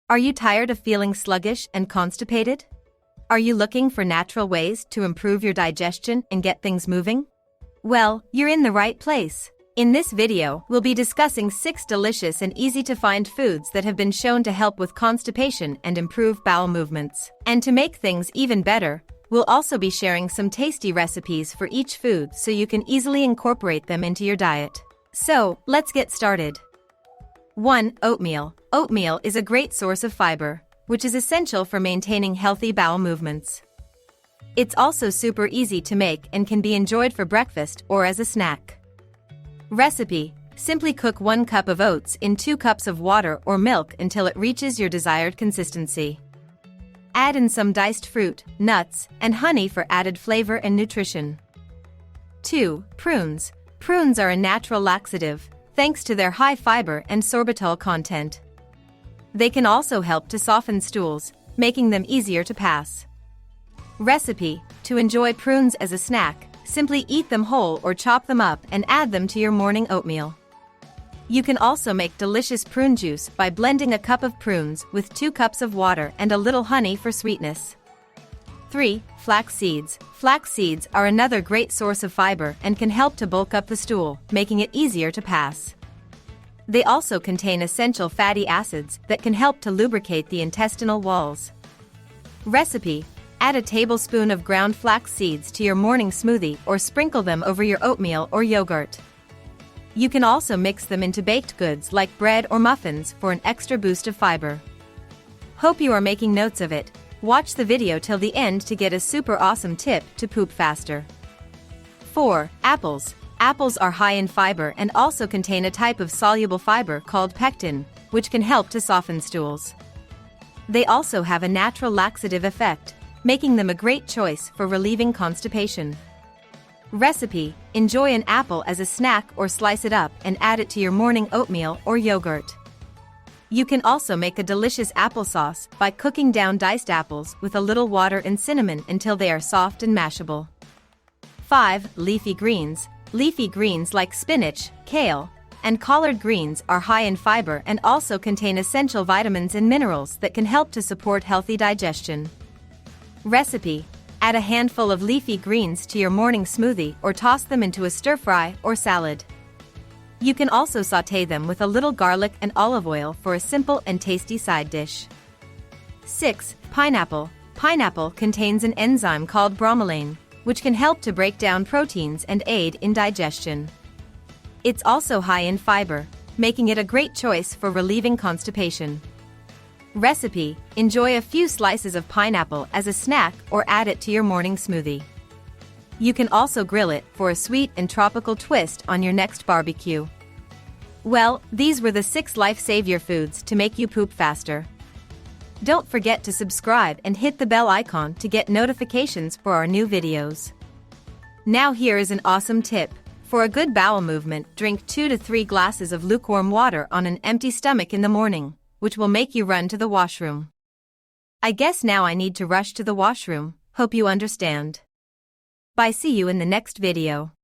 Are you tired of feeling sluggish and constipated? Are you looking for natural ways to improve your digestion and get things moving? Well, you're in the right place. In this video, we'll be discussing 6 delicious and easy-to-find foods that have been shown to help with constipation and improve bowel movements. And to make things even better, we'll also be sharing some tasty recipes for each food so you can easily incorporate them into your diet. So, let's get started. 1. Oatmeal. Oatmeal is a great source of fiber, which is essential for maintaining healthy bowel movements. It's also super easy to make and can be enjoyed for breakfast or as a snack. Recipe: simply cook 1 cup of oats in 2 cups of water or milk until it reaches your desired consistency. Add in some diced fruit, nuts, and honey for added flavor and nutrition. 2. Prunes. Prunes are a natural laxative, thanks to their high fiber and sorbitol content. They can also help to soften stools, making them easier to pass. Recipe: to enjoy prunes as a snack, simply eat them whole or chop them up and add them to your morning oatmeal. You can also make delicious prune juice by blending a cup of prunes with 2 cups of water and a little honey for sweetness. 3. Flax seeds. Flax seeds are another great source of fiber and can help to bulk up the stool, making it easier to pass. They also contain essential fatty acids that can help to lubricate the intestinal walls. Recipe: add a tablespoon of ground flax seeds to your morning smoothie or sprinkle them over your oatmeal or yogurt. You can also mix them into baked goods like bread or muffins for an extra boost of fiber. Hope you are making notes of it. Watch the video till the end to get a super awesome tip to poop faster. 4. Apples. Apples are high in fiber and also contain a type of soluble fiber called pectin, which can help to soften stools. They also have a natural laxative effect, making them a great choice for relieving constipation. Recipe: enjoy an apple as a snack or slice it up and add it to your morning oatmeal or yogurt. You can also make a delicious applesauce by cooking down diced apples with a little water and cinnamon until they are soft and mashable. 5. Leafy greens. Leafy greens like spinach, kale, and collard greens are high in fiber and also contain essential vitamins and minerals that can help to support healthy digestion. Recipe: add a handful of leafy greens to your morning smoothie or toss them into a stir-fry or salad. You can also sauté them with a little garlic and olive oil for a simple and tasty side dish. 6. Pineapple. Pineapple contains an enzyme called bromelain, which can help to break down proteins and aid in digestion. It's also high in fiber, making it a great choice for relieving constipation. Recipe: enjoy a few slices of pineapple as a snack or add it to your morning smoothie. You can also grill it for a sweet and tropical twist on your next barbecue. Well, these were the 6 life-savior foods to make you poop faster. Don't forget to subscribe and hit the bell icon to get notifications for our new videos. Now here is an awesome tip. For a good bowel movement, drink 2 to 3 glasses of lukewarm water on an empty stomach in the morning, which will make you run to the washroom. I guess now I need to rush to the washroom. Hope you understand. Bye. See you in the next video.